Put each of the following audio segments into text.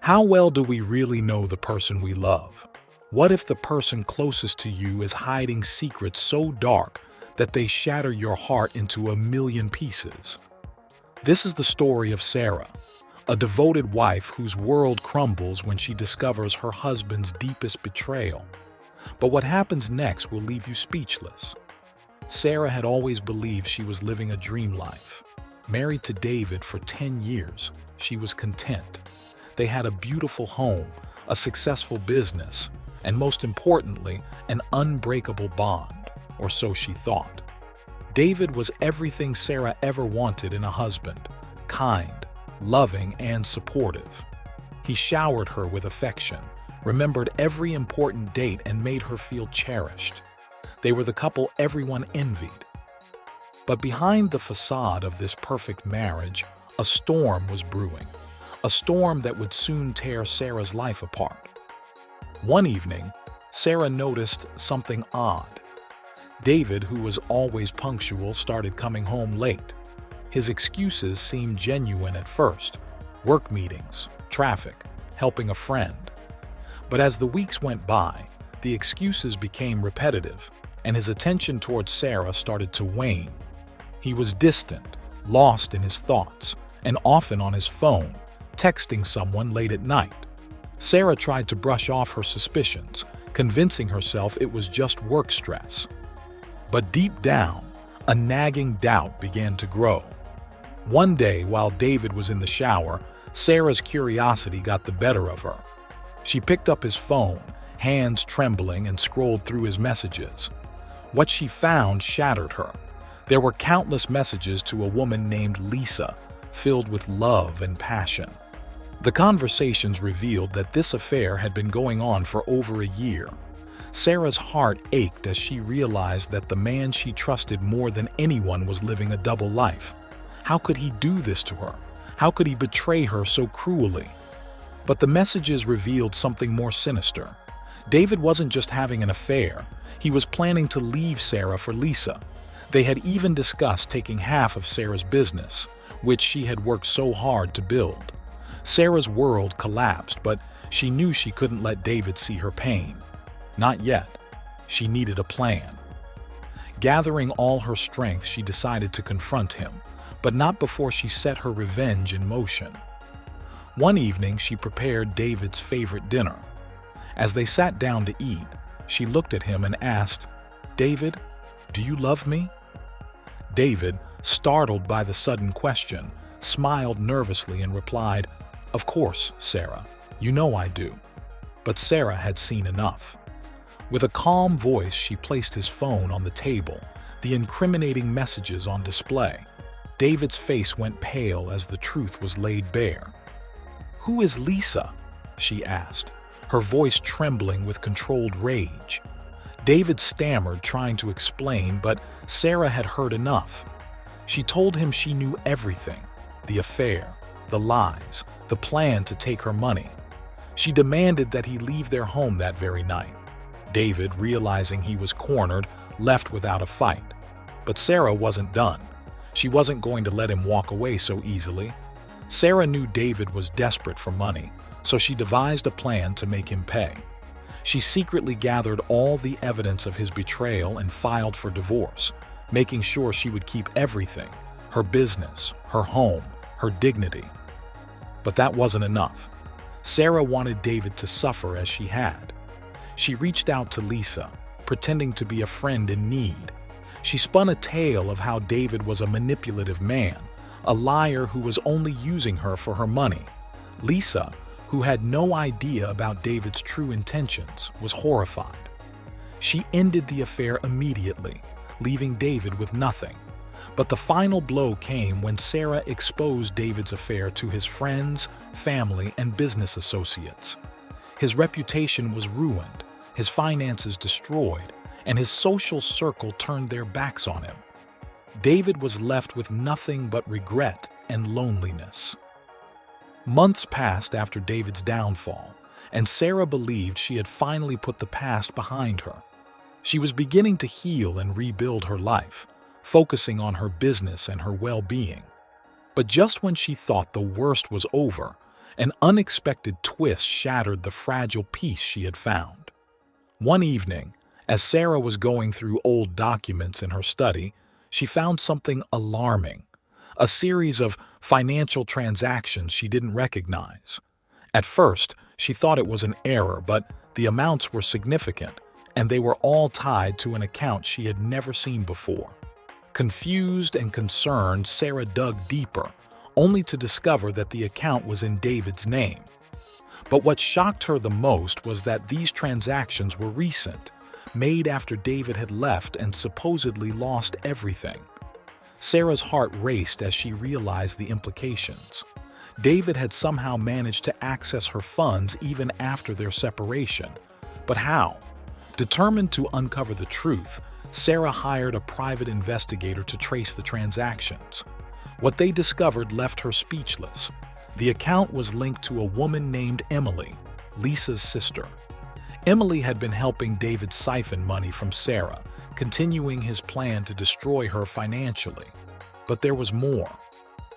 How well do we really know the person we love? What if the person closest to you is hiding secrets so dark that they shatter your heart into a million pieces? This is the story of Sarah, a devoted wife whose world crumbles when she discovers her husband's deepest betrayal. But what happens next will leave you speechless. Sarah had always believed she was living a dream life. Married to David for 10 years, she was content. They had a beautiful home, a successful business, and most importantly, an unbreakable bond, or so she thought. David was everything Sarah ever wanted in a husband: kind, loving, and supportive. He showered her with affection, remembered every important date, and made her feel cherished. They were the couple everyone envied. But behind the facade of this perfect marriage, a storm was brewing, a storm that would soon tear Sarah's life apart. One evening, Sarah noticed something odd. David, who was always punctual, started coming home late. His excuses seemed genuine at first: work meetings, traffic, helping a friend. But as the weeks went by, the excuses became repetitive, and his attention towards Sarah started to wane. He was distant, lost in his thoughts, and often on his phone, texting someone late at night. Sarah tried to brush off her suspicions, convincing herself it was just work stress. But deep down, a nagging doubt began to grow. One day, while David was in the shower, Sarah's curiosity got the better of her. She picked up his phone, hands trembling, and scrolled through his messages. What she found shattered her. There were countless messages to a woman named Lisa, filled with love and passion. The conversations revealed that this affair had been going on for over a year. Sarah's heart ached as she realized that the man she trusted more than anyone was living a double life. How could he do this to her? How could he betray her so cruelly? But the messages revealed something more sinister. David wasn't just having an affair. He was planning to leave Sarah for Lisa. They had even discussed taking half of Sarah's business, which she had worked so hard to build. Sarah's world collapsed, but she knew she couldn't let David see her pain. Not yet. She needed a plan. Gathering all her strength, she decided to confront him, but not before she set her revenge in motion. One evening, she prepared David's favorite dinner. As they sat down to eat, she looked at him and asked, "David, do you love me?" David, startled by the sudden question, smiled nervously and replied, "Of course, Sarah. You know I do." But Sarah had seen enough. With a calm voice, she placed his phone on the table, the incriminating messages on display. David's face went pale as the truth was laid bare. "Who is Lisa?" she asked, her voice trembling with controlled rage. David stammered, trying to explain, but Sarah had heard enough. She told him she knew everything: the affair, the lies, the plan to take her money. She demanded that he leave their home that very night. David, realizing he was cornered, left without a fight. But Sarah wasn't done. She wasn't going to let him walk away so easily. Sarah knew David was desperate for money, so she devised a plan to make him pay. She secretly gathered all the evidence of his betrayal and filed for divorce, making sure she would keep everything: her business, her home, her dignity. But that wasn't enough. Sarah wanted David to suffer as she had. She reached out to Lisa, pretending to be a friend in need. She spun a tale of how David was a manipulative man, a liar who was only using her for her money. Lisa, who had no idea about David's true intentions, was horrified. She ended the affair immediately, leaving David with nothing. But the final blow came when Sarah exposed David's affair to his friends, family, and business associates. His reputation was ruined, his finances destroyed, and his social circle turned their backs on him. David was left with nothing but regret and loneliness. Months passed after David's downfall, and Sarah believed she had finally put the past behind her. She was beginning to heal and rebuild her life, focusing on her business and her well-being. But just when she thought the worst was over, An unexpected twist shattered the fragile peace she had found. One evening, as Sarah was going through old documents in her study, she found something alarming, a series of financial transactions she didn't recognize. At first, she thought it was an error, but the amounts were significant, and they were all tied to an account she had never seen before. Confused and concerned, Sarah dug deeper, only to discover that the account was in David's name. But what shocked her the most was that these transactions were recent, made after David had left and supposedly lost everything. Sarah's heart raced as she realized the implications. David had somehow managed to access her funds even after their separation. But how? Determined to uncover the truth, Sarah hired a private investigator to trace the transactions. What they discovered left her speechless. The account was linked to a woman named Emily, Lisa's sister. Emily had been helping David siphon money from Sarah, continuing his plan to destroy her financially. But there was more.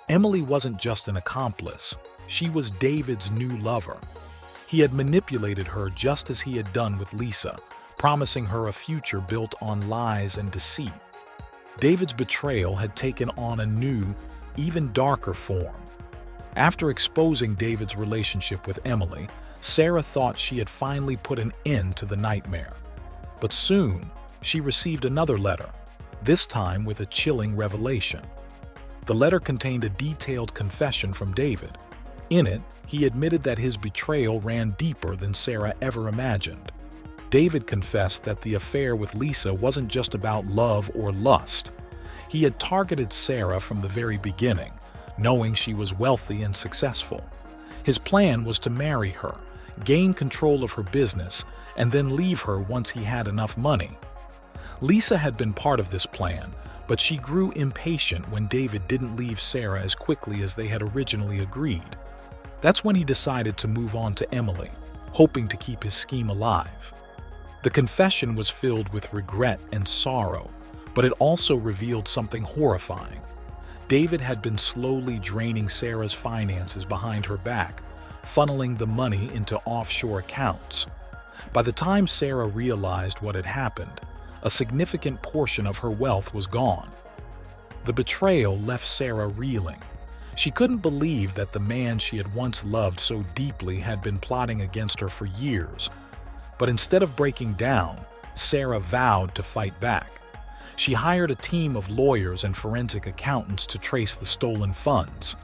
Emily wasn't just an accomplice, she was David's new lover. He had manipulated her just as he had done with Lisa, promising her a future built on lies and deceit. David's betrayal had taken on a new, even darker form. After exposing David's relationship with Emily, Sarah thought she had finally put an end to the nightmare. But soon, she received another letter, this time with a chilling revelation. The letter contained a detailed confession from David. In it, he admitted that his betrayal ran deeper than Sarah ever imagined. David confessed that the affair with Lisa wasn't just about love or lust. He had targeted Sarah from the very beginning, knowing she was wealthy and successful. His plan was to marry her, gain control of her business, and then leave her once he had enough money. Lisa had been part of this plan, but she grew impatient when David didn't leave Sarah as quickly as they had originally agreed. That's when he decided to move on to Emily, hoping to keep his scheme alive. The confession was filled with regret and sorrow, but it also revealed something horrifying. David had been slowly draining Sarah's finances behind her back, funneling the money into offshore accounts. By the time Sarah realized what had happened, a significant portion of her wealth was gone. The betrayal left Sarah reeling. She couldn't believe that the man she had once loved so deeply had been plotting against her for years. But instead of breaking down, Sarah vowed to fight back. She hired a team of lawyers and forensic accountants to trace the stolen funds.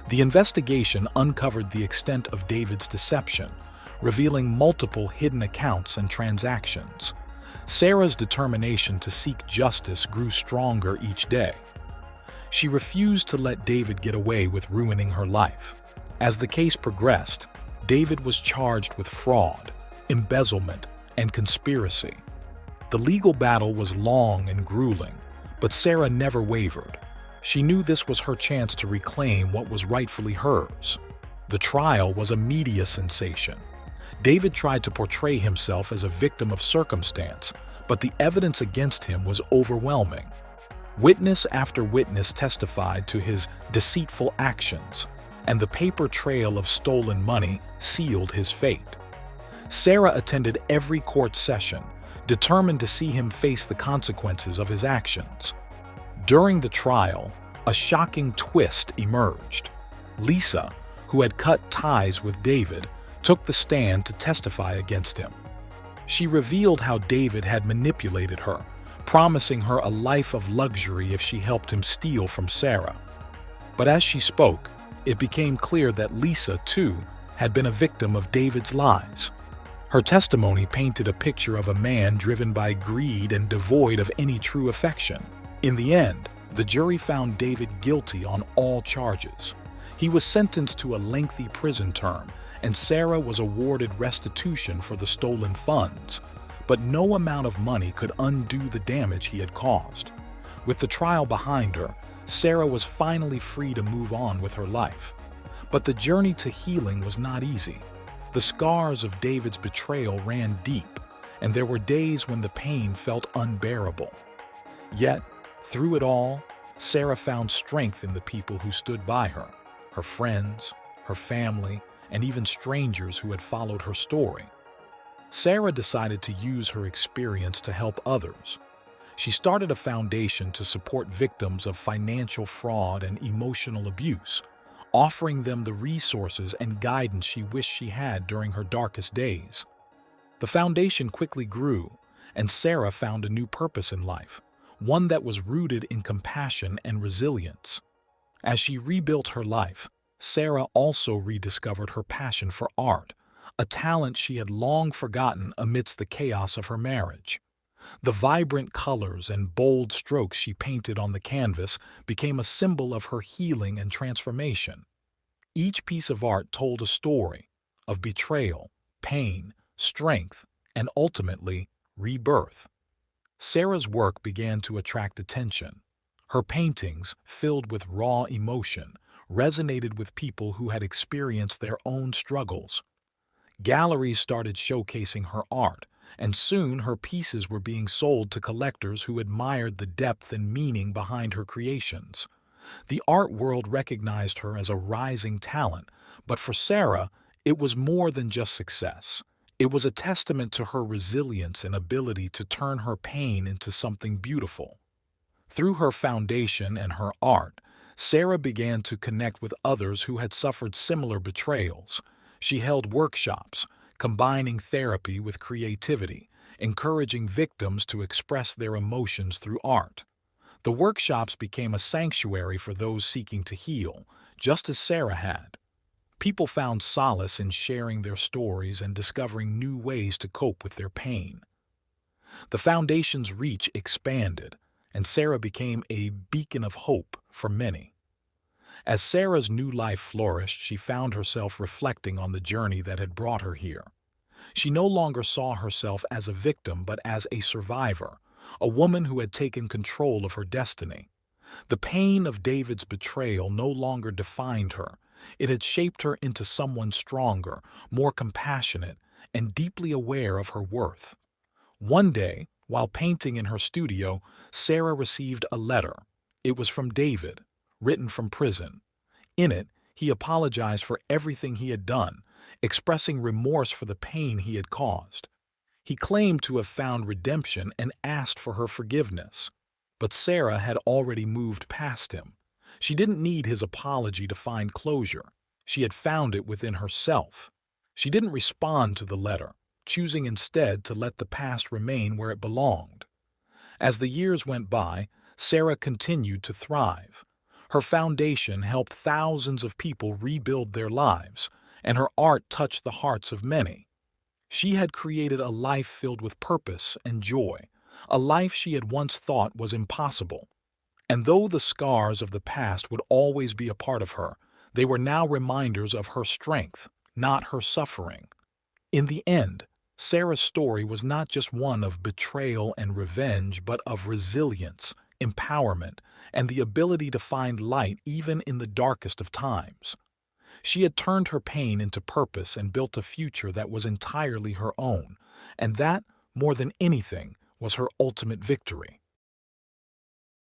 The investigation uncovered the extent of David's deception, revealing multiple hidden accounts and transactions. Sarah's determination to seek justice grew stronger each day. She refused to let David get away with ruining her life. As the case progressed, David was charged with fraud, embezzlement, and conspiracy. The legal battle was long and grueling, but Sarah never wavered. She knew this was her chance to reclaim what was rightfully hers. The trial was a media sensation. David tried to portray himself as a victim of circumstance, but the evidence against him was overwhelming. Witness after witness testified to his deceitful actions, and the paper trail of stolen money sealed his fate. Sarah attended every court session, determined to see him face the consequences of his actions. During the trial, a shocking twist emerged. Lisa, who had cut ties with David, took the stand to testify against him. She revealed how David had manipulated her, promising her a life of luxury if she helped him steal from Sarah. But as she spoke, it became clear that Lisa, too, had been a victim of David's lies. Her testimony painted a picture of a man driven by greed and devoid of any true affection. In the end, the jury found David guilty on all charges. He was sentenced to a lengthy prison term, and Sarah was awarded restitution for the stolen funds. But no amount of money could undo the damage he had caused. With the trial behind her, Sarah was finally free to move on with her life. But the journey to healing was not easy. The scars of David's betrayal ran deep, and there were days when the pain felt unbearable. Yet, through it all, Sarah found strength in the people who stood by her, her friends, her family, and even strangers who had followed her story. Sarah decided to use her experience to help others. She started a foundation to support victims of financial fraud and emotional abuse, offering them the resources and guidance she wished she had during her darkest days. The foundation quickly grew, and Sarah found a new purpose in life, one that was rooted in compassion and resilience. As she rebuilt her life, Sarah also rediscovered her passion for art, a talent she had long forgotten amidst the chaos of her marriage. The vibrant colors and bold strokes she painted on the canvas became a symbol of her healing and transformation. Each piece of art told a story of betrayal, pain, strength, and ultimately, rebirth. Sarah's work began to attract attention. Her paintings, filled with raw emotion, resonated with people who had experienced their own struggles. Galleries started showcasing her art, and soon her pieces were being sold to collectors who admired the depth and meaning behind her creations. The art world recognized her as a rising talent, but for Sarah, it was more than just success. It was a testament to her resilience and ability to turn her pain into something beautiful. Through her foundation and her art, Sarah began to connect with others who had suffered similar betrayals. She held workshops, combining therapy with creativity, encouraging victims to express their emotions through art. The workshops became a sanctuary for those seeking to heal, just as Sarah had. People found solace in sharing their stories and discovering new ways to cope with their pain. The foundation's reach expanded, and Sarah became a beacon of hope for many. As Sarah's new life flourished, she found herself reflecting on the journey that had brought her here. She no longer saw herself as a victim but as a survivor, a woman who had taken control of her destiny. The pain of David's betrayal no longer defined her. It had shaped her into someone stronger, more compassionate, and deeply aware of her worth. One day, while painting in her studio, Sarah received a letter. It was from David, written from prison. In it, he apologized for everything he had done, expressing remorse for the pain he had caused. He claimed to have found redemption and asked for her forgiveness. But Sarah had already moved past him. She didn't need his apology to find closure. She had found it within herself. She didn't respond to the letter, choosing instead to let the past remain where it belonged. As the years went by, Sarah continued to thrive. Her foundation helped thousands of people rebuild their lives, and her art touched the hearts of many. She had created a life filled with purpose and joy, a life she had once thought was impossible. And though the scars of the past would always be a part of her, they were now reminders of her strength, not her suffering. In the end, Sarah's story was not just one of betrayal and revenge, but of resilience, empowerment, and the ability to find light even in the darkest of times. She had turned her pain into purpose and built a future that was entirely her own, and that, more than anything, was her ultimate victory.